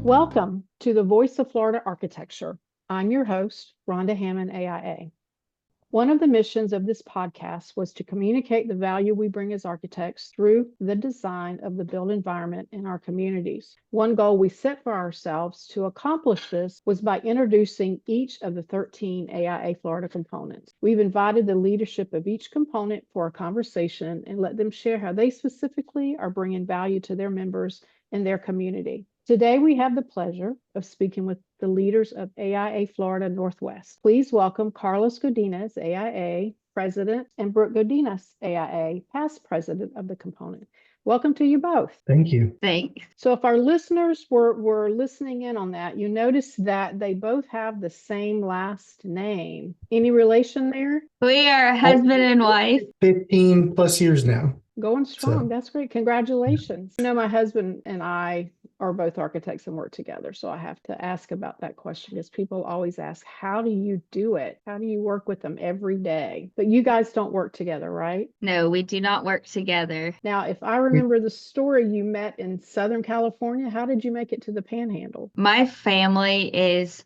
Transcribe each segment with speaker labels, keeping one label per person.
Speaker 1: Welcome to the Voice of Florida Architecture. I'm your host, Rhonda Hammond, AIA. One of the missions of this podcast was to communicate the value we bring as architects through the design of the built environment in our communities. One goal we set for ourselves to accomplish this was by introducing each of the 13 AIA Florida components. We've invited the leadership of each component for a conversation and let them share how they specifically are bringing value to their members and their community. Today, we have the pleasure of speaking with the leaders of AIA Florida Northwest. Please welcome Carlos Godinez, AIA President, and Brooke Godinez, AIA Past President of the component. Welcome to you both.
Speaker 2: Thank you.
Speaker 3: Thanks.
Speaker 1: So if our listeners were listening in on that, you notice that they both have the same last name. Any relation there?
Speaker 3: We are husband and wife.
Speaker 2: 15 plus years now.
Speaker 1: Going strong.
Speaker 2: So-
Speaker 1: That's great. Congratulations. You know, my husband and I are both architects and work together. So I have to ask about that question because people always ask, how do you do it? How do you work with them every day? But you guys don't work together, right?
Speaker 3: No, we do not work together.
Speaker 1: Now, if I remember the story, you met in Southern California. How did you make it to the Panhandle?
Speaker 3: My family has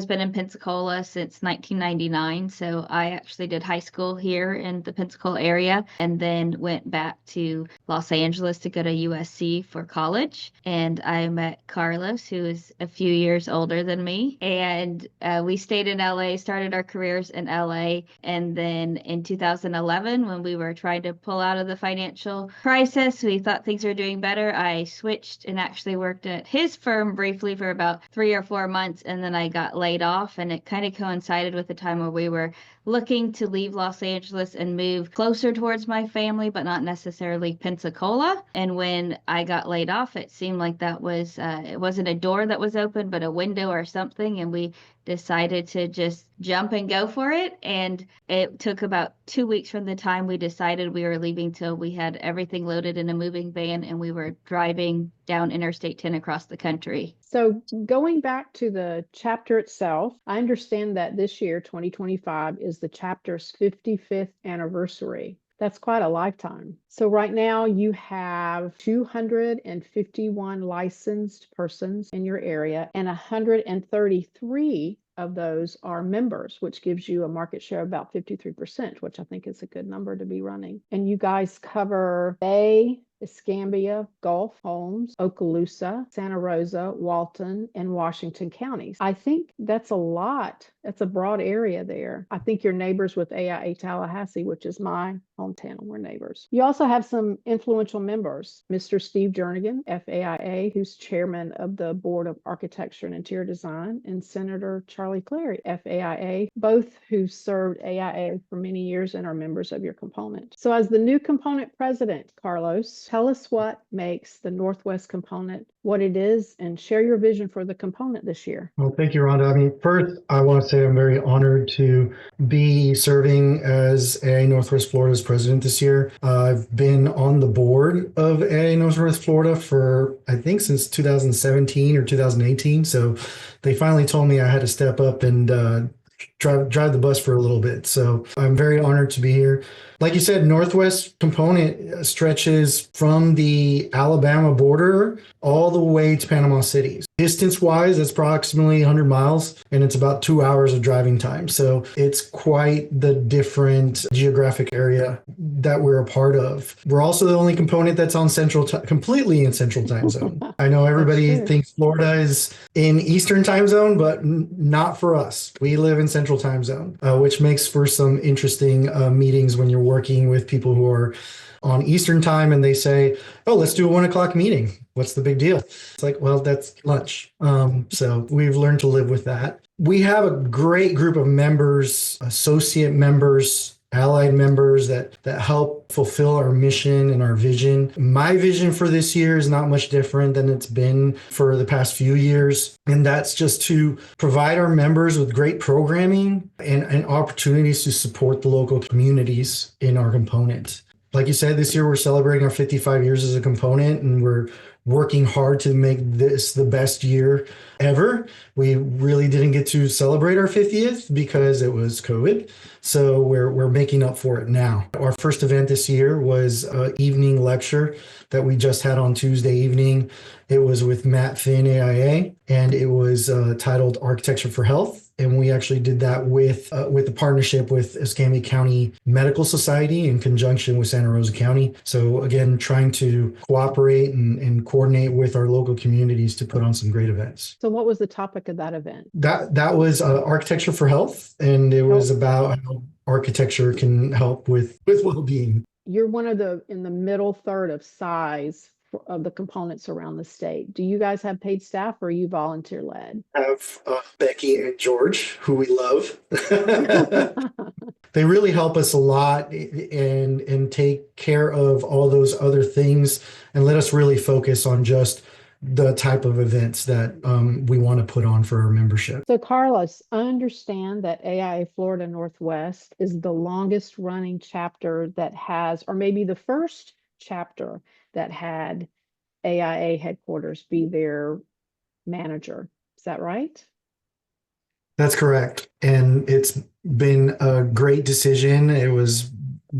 Speaker 3: been in Pensacola since 1999. So I actually did high school here in the Pensacola area and then went back to Los Angeles to go to USC for college. And I met Carlos, who is a few years older than me. And we stayed in LA, started our careers in LA. And then in 2011, when we were trying to pull out of the financial crisis, we thought things were doing better. I switched and actually worked at his firm briefly for about 3 or 4 months. And then I got laid off. And it kind of coincided with the time where we were looking to leave Los Angeles and move closer towards my family, but not necessarily Pensacola. And when I got laid off, it seemed like that was, it wasn't a door that was open, but a window or something. And we decided to just jump and go for it. And it took about 2 weeks from the time we decided we were leaving till we had everything loaded in a moving van and we were driving down Interstate 10 across the country.
Speaker 1: So going back to the chapter itself, I understand that this year, 2025, is the chapter's 55th anniversary. That's quite a lifetime. So right now you have 251 licensed persons in your area and 133 of those are members, which gives you a market share of about 53%, which I think is a good number to be running. And you guys cover Bay, Escambia, Gulf, Holmes, Okaloosa, Santa Rosa, Walton, and Washington counties. I think that's a lot. That's a broad area there. I think you're neighbors with AIA Tallahassee, which is my hometown. We're neighbors. You also have some influential members, Mr. Steve Jernigan, FAIA, who's chairman of the Board of Architecture and Interior Design, and Senator Charlie Clary, FAIA, both who served AIA for many years and are members of your component. So as the new component president, Carlos, tell us what makes the Northwest component what it is and share your vision for the component this year.
Speaker 2: Well, thank you, Rhonda. I mean, first, I want to say I'm very honored to be serving as AIA Northwest Florida's president this year. I've been on the board of AIA Northwest Florida for, I think, since 2017 or 2018. So they finally told me I had to step up and drive the bus for a little bit. So I'm very honored to be here. Like you said, Northwest component stretches from the Alabama border all the way to Panama City. Distance-wise, it's approximately 100 miles, and it's about 2 hours of driving time. So it's quite the different geographic area that we're a part of. We're also the only component that's on completely in Central Time Zone. I know everybody thinks Florida is in Eastern Time Zone, but not for us. We live in Central Time Zone, which makes for some interesting meetings when you're working with people who are on Eastern time and they say, oh, let's do a 1 o'clock meeting. What's the big deal? It's like, well, that's lunch. So we've learned to live with that. We have a great group of members, associate members, allied members that help fulfill our mission and our vision. My vision for this year is not much different than it's been for the past few years. And that's just to provide our members with great programming and opportunities to support the local communities in our component. Like you said, this year we're celebrating our 55 years as a component, and we're working hard to make this the best year ever. We really didn't get to celebrate our 50th because it was COVID. So we're making up for it now. Our first event this year was an evening lecture that we just had on Tuesday evening. It was with Matt Finn, AIA, and it was titled Architecture for Health. And we actually did that with a partnership with Escambia County Medical Society in conjunction with Santa Rosa County. So again, trying to cooperate and coordinate with our local communities to put on some great events.
Speaker 1: So what was the topic of that event?
Speaker 2: That was Architecture for Health, and it was about how architecture can help with well-being.
Speaker 1: You're one of in the middle third of size of the components around the state. Do you guys have paid staff, or are you volunteer led?
Speaker 2: Have Becky and George, who we love. They really help us a lot and take care of all those other things and let us really focus on just the type of events that we want to put on for our membership.
Speaker 1: So Carlos, I understand that AIA Florida Northwest is the longest running chapter that has, or maybe the first chapter that had AIA headquarters be their manager. Is that right?
Speaker 2: That's correct. And it's been a great decision. It was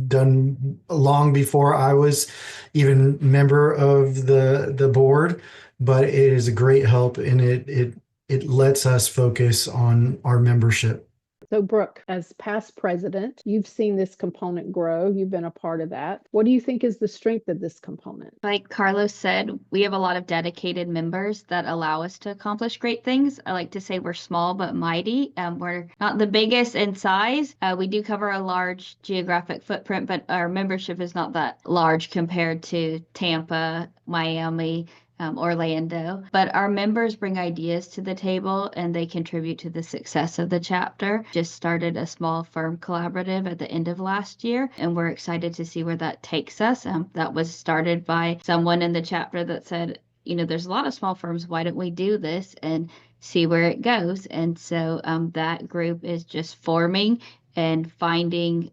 Speaker 2: done long before I was even member of the board, but it is a great help, and it lets us focus on our membership.
Speaker 1: So Brooke, as past president, you've seen this component grow. You've been a part of that. What do you think is the strength of this component?
Speaker 3: Like Carlos said, we have a lot of dedicated members that allow us to accomplish great things. I like to say we're small but mighty. We're not the biggest in size. We do cover a large geographic footprint, but our membership is not that large compared to Tampa, Miami, Orlando. But our members bring ideas to the table, and they contribute to the success of the chapter. Just started a small firm collaborative at the end of last year, and we're excited to see where that takes us. That was started by someone in the chapter that said, there's a lot of small firms. Why don't we do this and see where it goes? And so that group is just forming and finding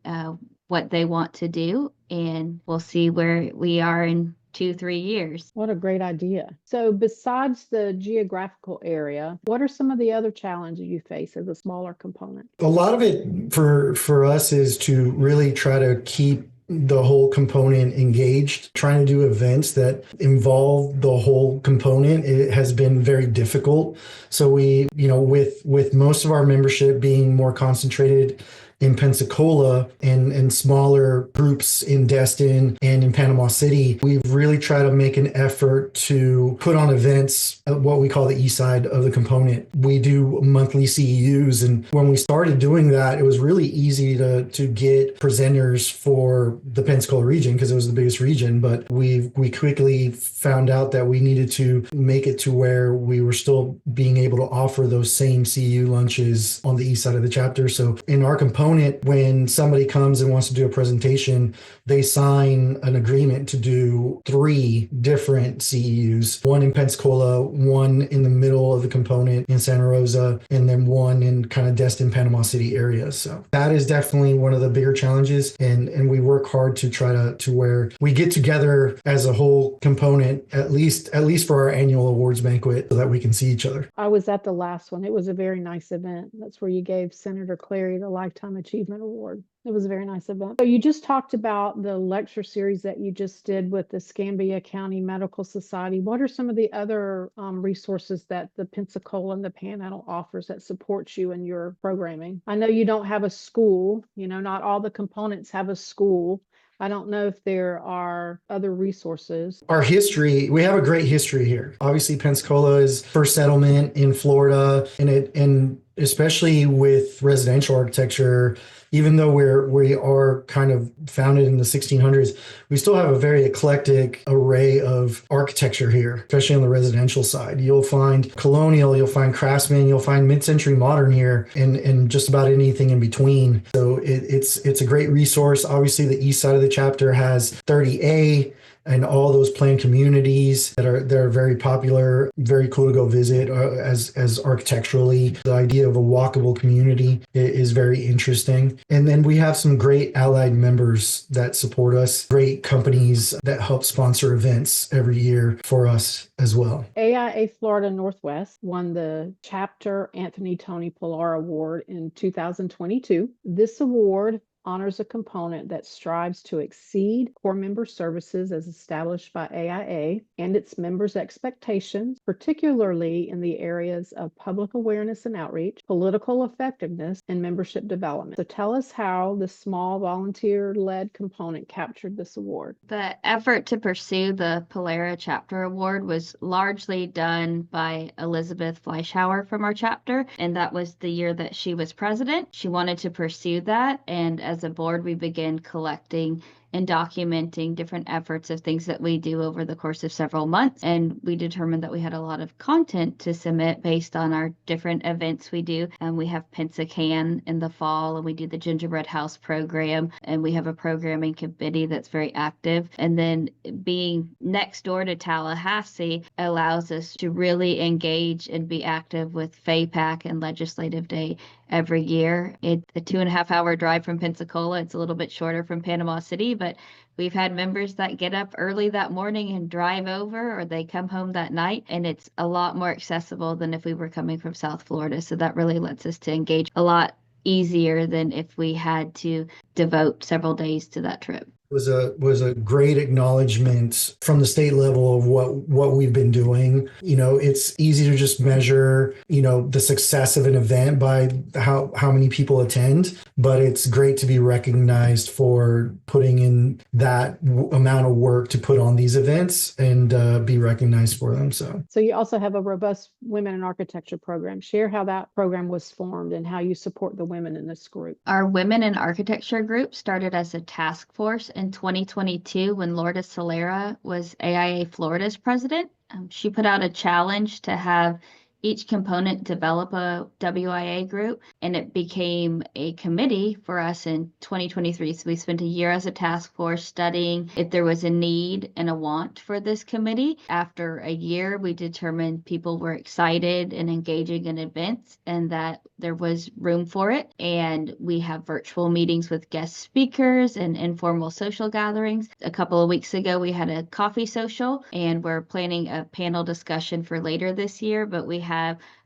Speaker 3: what they want to do, and we'll see where we are in 2-3 years.
Speaker 1: What a great idea. So besides the geographical area, what are some of the other challenges you face as a smaller component?
Speaker 2: A lot of it for us is to really try to keep the whole component engaged. Trying to do events that involve the whole component, it has been very difficult. So we, with most of our membership being more concentrated in Pensacola and smaller groups in Destin and in Panama City, we've really tried to make an effort to put on events, what we call the east side of the component. We do monthly CEUs, and when we started doing that, it was really easy to get presenters for the Pensacola region because it was the biggest region, but we quickly found out that we needed to make it to where we were still being able to offer those same CEU lunches on the east side of the chapter. So in our component, when somebody comes and wants to do a presentation, they sign an agreement to do 3 different CEUs, one in Pensacola, one in the middle of the component in Santa Rosa, and then one in kind of Destin, Panama City area. So that is definitely one of the bigger challenges. And we work hard to try to where we get together as a whole component, at least for our annual awards banquet, so that we can see each other.
Speaker 1: I was at the last one. It was a very nice event. That's where you gave Senator Clary the Lifetime Achievement Award. It was a very nice event. So you just talked about the lecture series that you just did with the Escambia County Medical Society. What are some of the other resources that the Pensacola and the Panhandle offers that supports you in your programming? I know you don't have a school, not all the components have a school. I don't know if there are other resources.
Speaker 2: Our history, we have a great history here. Obviously, Pensacola is first settlement in Florida, and especially with residential architecture, even though we are kind of founded in the 1600s, we still have a very eclectic array of architecture here, especially on the residential side. You'll find colonial, you'll find craftsman, you'll find mid-century modern here, and just about anything in between. So it's a great resource. Obviously, the east side of the chapter has 30A and all those planned communities that are very popular, very cool to go visit as architecturally. The idea of a walkable community is very interesting. And then we have some great allied members that support us, great companies that help sponsor events every year for us as well.
Speaker 1: AIA Florida Northwest won the Chapter Anthony Tony Pilar Award in 2022. This award honors a component that strives to exceed core member services as established by AIA and its members' expectations, particularly in the areas of public awareness and outreach, political effectiveness, and membership development. So tell us how the small volunteer-led component captured this award.
Speaker 3: The effort to pursue the Pilara Chapter Award was largely done by Elizabeth Fleischhauer from our chapter, and that was the year that she was president. She wanted to pursue that, and as a board, we began collecting and documenting different efforts of things that we do over the course of several months. And we determined that we had a lot of content to submit based on our different events we do. And we have Pensacola in the fall, and we do the Gingerbread House program, and we have a programming committee that's very active. And then being next door to Tallahassee allows us to really engage and be active with FAPAC and Legislative Day every year. It's a 2.5-hour drive from Pensacola. It's a little bit shorter from Panama City, but we've had members that get up early that morning and drive over, or they come home that night, and it's a lot more accessible than if we were coming from South Florida. So that really lets us to engage a lot easier than if we had to devote several days to that trip.
Speaker 2: Was a great acknowledgement from the state level of what we've been doing. It's easy to just measure, the success of an event by how many people attend, but it's great to be recognized for putting in that amount of work to put on these events and be recognized for them. So
Speaker 1: you also have a robust Women in Architecture program. Share how that program was formed and how you support the women in this group.
Speaker 3: Our Women in Architecture group started as a task force in 2022 when Lourdes Solera was AIA Florida's president. She put out a challenge to have each component develop a WIA group, and it became a committee for us in 2023. So we spent a year as a task force studying if there was a need and a want for this committee. After a year, we determined people were excited and engaging in events and that there was room for it. And we have virtual meetings with guest speakers and informal social gatherings. A couple of weeks ago, we had a coffee social, and we're planning a panel discussion for later this year, but we have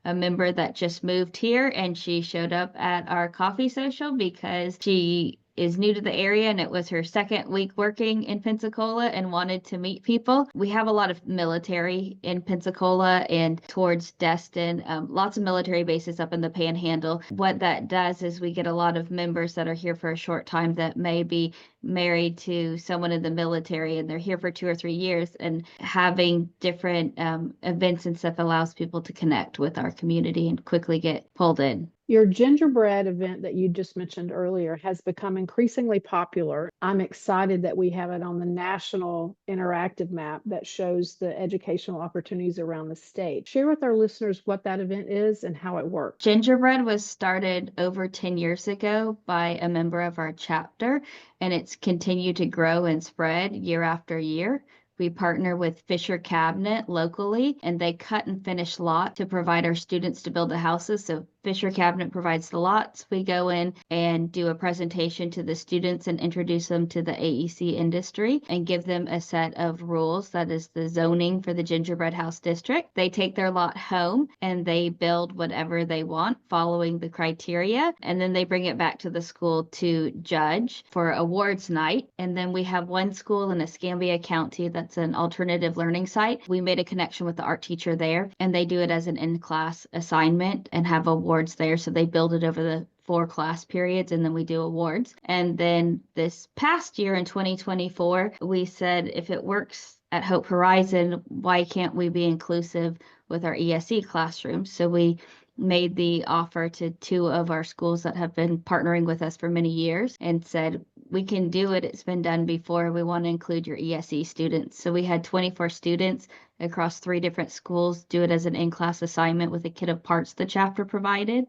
Speaker 3: a member that just moved here, and she showed up at our coffee social because she is new to the area and it was her second week working in Pensacola and wanted to meet people. We have a lot of military in Pensacola and towards Destin, lots of military bases up in the Panhandle. What that does is we get a lot of members that are here for a short time that may be married to someone in the military and they're here for 2 or 3 years, and having different events and stuff allows people to connect with our community and quickly get pulled in.
Speaker 1: Your gingerbread event that you just mentioned earlier has become increasingly popular. I'm excited that we have it on the national interactive map that shows the educational opportunities around the state. Share with our listeners what that event is and how it works.
Speaker 3: Gingerbread was started over 10 years ago by a member of our chapter, and it's continued to grow and spread year after year. We partner with Fisher Cabinet locally, and they cut and finish lot to provide our students to build the houses. So Fisher Cabinet provides the lots. We go in and do a presentation to the students and introduce them to the AEC industry and give them a set of rules. That is the zoning for the Gingerbread House District. They take their lot home and they build whatever they want following the criteria. And then they bring it back to the school to judge for awards night. And then we have one school in Escambia County that's an alternative learning site. We made a connection with the art teacher there, and they do it as an in-class assignment and have awards there. So they build it over the 4 class periods, and then we do awards. And then this past year in 2024, we said if it works at Hope Horizon, why can't we be inclusive with our ESE classrooms? So we made the offer to 2 of our schools that have been partnering with us for many years and said, we can do it. It's been done before. We want to include your ESE students. So we had 24 students across 3 different schools do it as an in-class assignment with a kit of parts the chapter provided.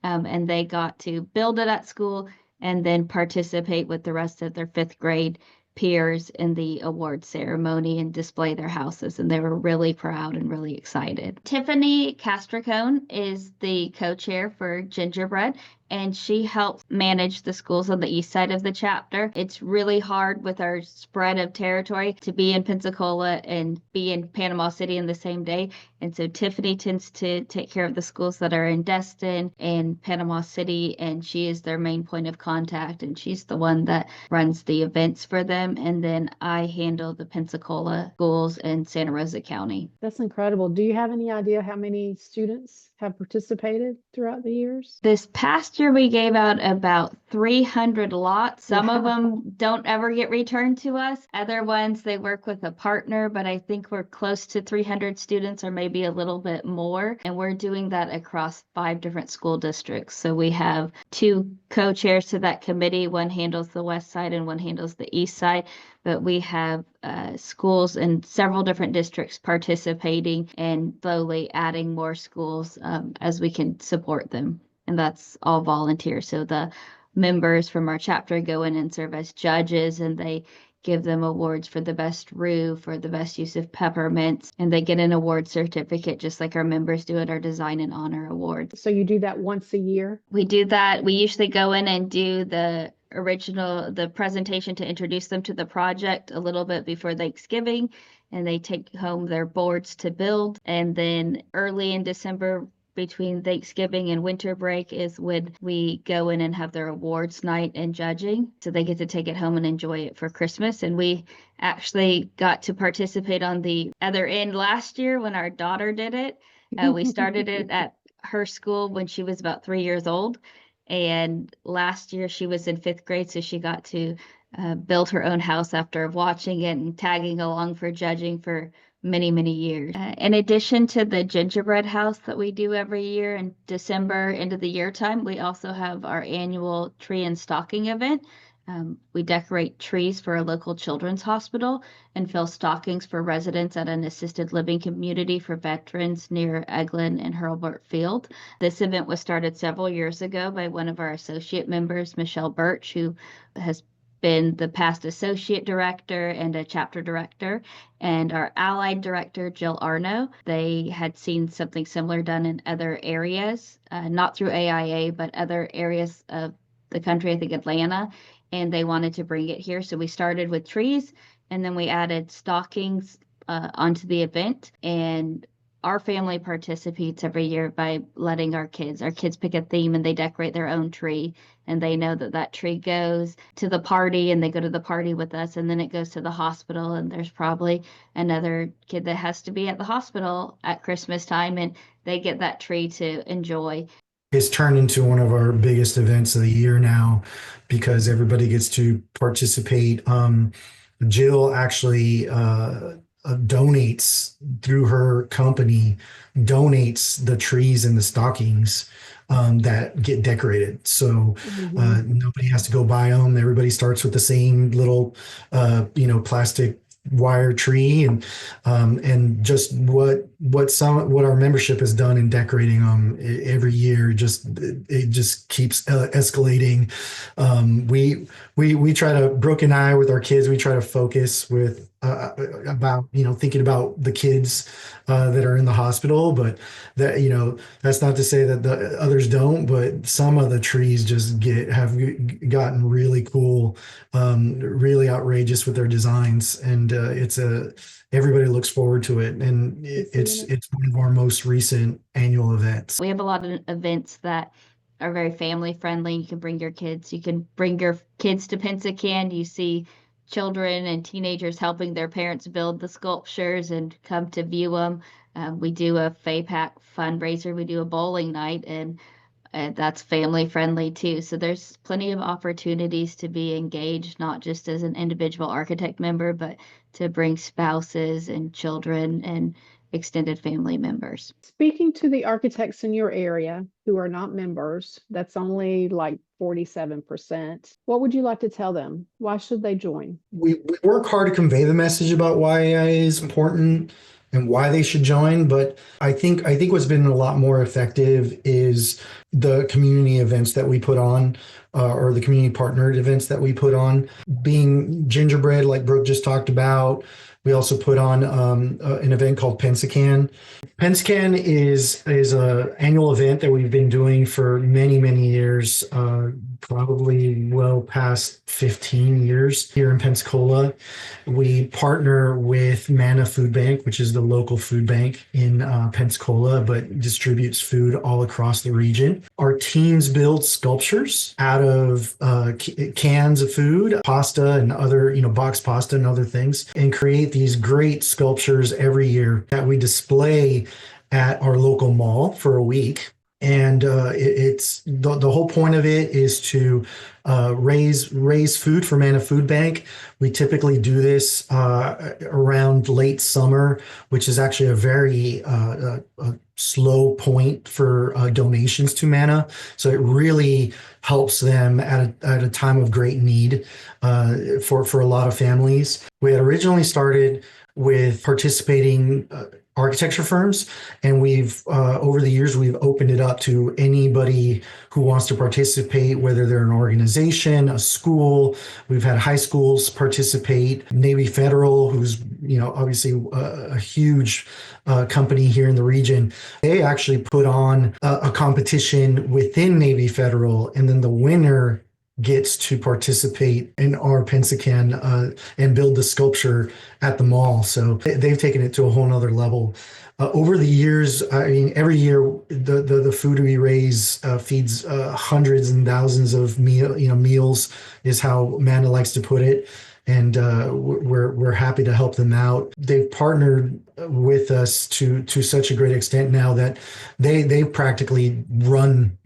Speaker 3: And they got to build it at school and then participate with the rest of their 5th grade peers in the award ceremony and display their houses. And they were really proud and really excited. Tiffany Castricone is the co-chair for Gingerbread, and she helps manage the schools on the east side of the chapter. It's really hard with our spread of territory to be in Pensacola and be in Panama City in the same day. And so Tiffany tends to take care of the schools that are in Destin and Panama City, and she is their main point of contact, and she's the one that runs the events for them. And then I handle the Pensacola schools in Santa Rosa County.
Speaker 1: That's incredible. Do you have any idea how many students have participated throughout the years?
Speaker 3: This past year, we gave out about 300 lots. Some of
Speaker 1: Wow.
Speaker 3: them don't ever get returned to us. Other ones, they work with a partner, but I think we're close to 300 students or maybe a little bit more. And we're doing that across 5 different school districts. So we have 2 co-chairs to that committee. One handles the west side and one handles the east side. But we have schools in several different districts participating and slowly adding more schools as we can support them. And that's all volunteer. So the members from our chapter go in and serve as judges, and they give them awards for the best roof or the best use of peppermints, and they get an award certificate just like our members do at our Design and Honor Awards.
Speaker 1: So you do that once a year?
Speaker 3: We do that. We usually go in and do the presentation to introduce them to the project a little bit before Thanksgiving, and they take home their boards to build. And then early in December, between Thanksgiving and winter break, is when we go in and have their awards night and judging. So they get to take it home and enjoy it for Christmas. And we actually got to participate on the other end last year when our daughter did it. We started it at her school when she was about 3 years old. And last year she was in 5th grade, so she got to build her own house after watching it and tagging along for judging for many, many years. In addition to the gingerbread house that we do every year in December, end of the year time, we also have our annual tree and stocking event. We decorate trees for a local children's hospital and fill stockings for residents at an assisted living community for veterans near Eglin and Hurlburt Field. This event was started several years ago by one of our associate members, Michelle Birch, who has been the past associate director and a chapter director, and our allied director, Jill Arno. They had seen something similar done in other areas, not through AIA, but other areas of the country, I think Atlanta, and they wanted to bring it here. So we started with trees, and then we added stockings onto the event. And our family participates every year by letting our kids pick a theme, and they decorate their own tree, and they know that that tree goes to the party, and they go to the party with us, and then it goes to the hospital, and there's probably another kid that has to be at the hospital at Christmas time, and they get that tree to enjoy.
Speaker 2: It's turned into one of our biggest events of the year now because everybody gets to participate. Jill actually donates through her company, donates the trees and the stockings that get decorated. So nobody has to go buy them. Everybody starts with the same little, plastic wire tree, and just what our membership has done in decorating them every year, it just keeps escalating. We try to, Brooke and I, with our kids, we try to focus with about thinking about the kids that are in the hospital, but that that's not to say that the others don't, but some of the trees just have gotten really cool, really outrageous with their designs, and everybody looks forward to it, and it's one of our most recent annual events.
Speaker 3: We have a lot of events that are very family friendly. You can bring your kids. You can bring your kids to Pensacola. You see children and teenagers helping their parents build the sculptures and come to view them. We do a FAPAC fundraiser. We do a bowling night, and that's family friendly too. So there's plenty of opportunities to be engaged, not just as an individual architect member, but to bring spouses and children and extended family members.
Speaker 1: Speaking to the architects in your area who are not members, that's only like 47%. What would you like to tell them? Why should they join?
Speaker 2: We work hard to convey the message about why AIA is important. and why they should join. But I think what's been a lot more effective is the community events that we put on, or the community partnered events that we put on, being gingerbread, like Brooke just talked about. We also put on an event called Pensacan. Pensacan is a annual event that we've been doing for many years, probably well past 15 years here in Pensacola. We partner with Manna Food Bank, which is the local food bank in Pensacola, but distributes food all across the region. Our teams build sculptures out of cans of food, pasta and other, box pasta and other things, and create these great sculptures every year that we display at our local mall for a week. And it's the whole point of it is to raise food for Manna Food Bank. We typically do this around late summer, which is actually a very slow point for donations to Manna. So it really helps them at a time of great need for a lot of families. We had originally started with participating architecture firms, and we've over the years we've opened it up to anybody who wants to participate, whether they're an organization, a school. We've had high schools participate, Navy Federal, who's obviously a huge company here in the region. They actually put on a competition within Navy Federal, and then the winner gets to participate in our Pensacan and build the sculpture at the mall. So they've taken it to a whole nother level. Over the years, I mean, every year the food we raise feeds hundreds and thousands of meals is how Manna likes to put it. And we're happy to help them out. They've partnered with us to such a great extent now that they practically run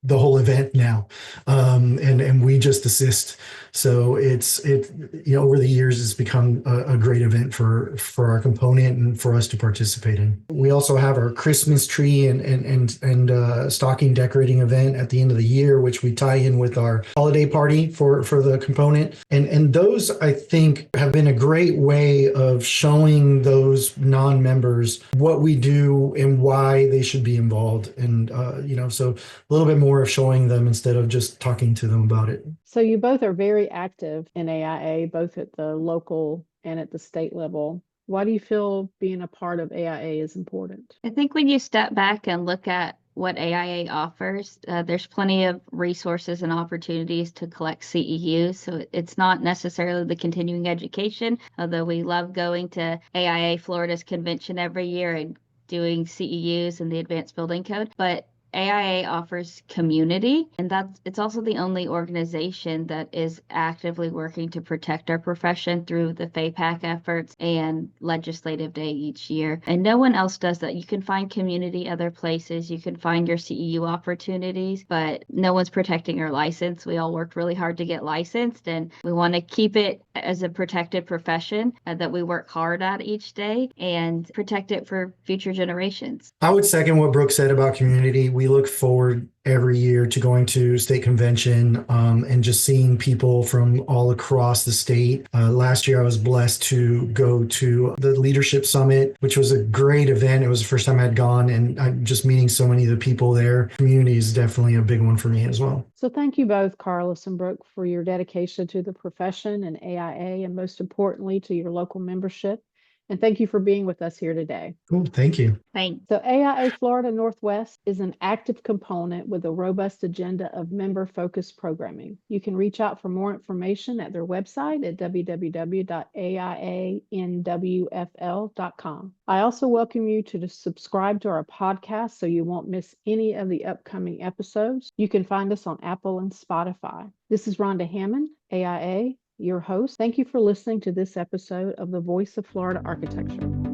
Speaker 2: the whole event now, and we just assist. So it's over the years it's become a great event for our component and for us to participate in. We also have our Christmas tree and stocking decorating event at the end of the year, which we tie in with our holiday party for the component. And those, I think, have been a great way of showing those non-members what we do and why they should be involved. And so a little bit more of showing them instead of just talking to them about it.
Speaker 1: So you both are very active in AIA, both at the local and at the state level. Why do you feel being a part of AIA is important?
Speaker 3: I think when you step back and look at what AIA offers, there's plenty of resources and opportunities to collect CEUs. So it's not necessarily the continuing education, although we love going to AIA Florida's convention every year and doing CEUs and the Advanced Building Code, but AIA offers community, and it's also the only organization that is actively working to protect our profession through the FAPAC efforts and legislative day each year. And no one else does that. You can find community other places, you can find your CEU opportunities, but no one's protecting our license. We all worked really hard to get licensed, and we want to keep it as a protected profession that we work hard at each day and protect it for future generations.
Speaker 2: I would second what Brooke said about community. We look forward every year to going to state convention and just seeing people from all across the state. Last year, I was blessed to go to the Leadership Summit, which was a great event. It was the first time I'd gone, and I'm just meeting so many of the people there. Community is definitely a big one for me as well.
Speaker 1: So thank you both, Carlos and Brooke, for your dedication to the profession and AIA, and most importantly, to your local membership. And thank you for being with us here today.
Speaker 2: Cool. Thank you.
Speaker 3: Thanks.
Speaker 1: So AIA Florida Northwest is an active component with a robust agenda of member-focused programming. You can reach out for more information at their website at www.aianwfl.com. I also welcome you to subscribe to our podcast so you won't miss any of the upcoming episodes. You can find us on Apple and Spotify. This is Rhonda Hammond, AIA, your host. Thank you for listening to this episode of The Voice of Florida Architecture.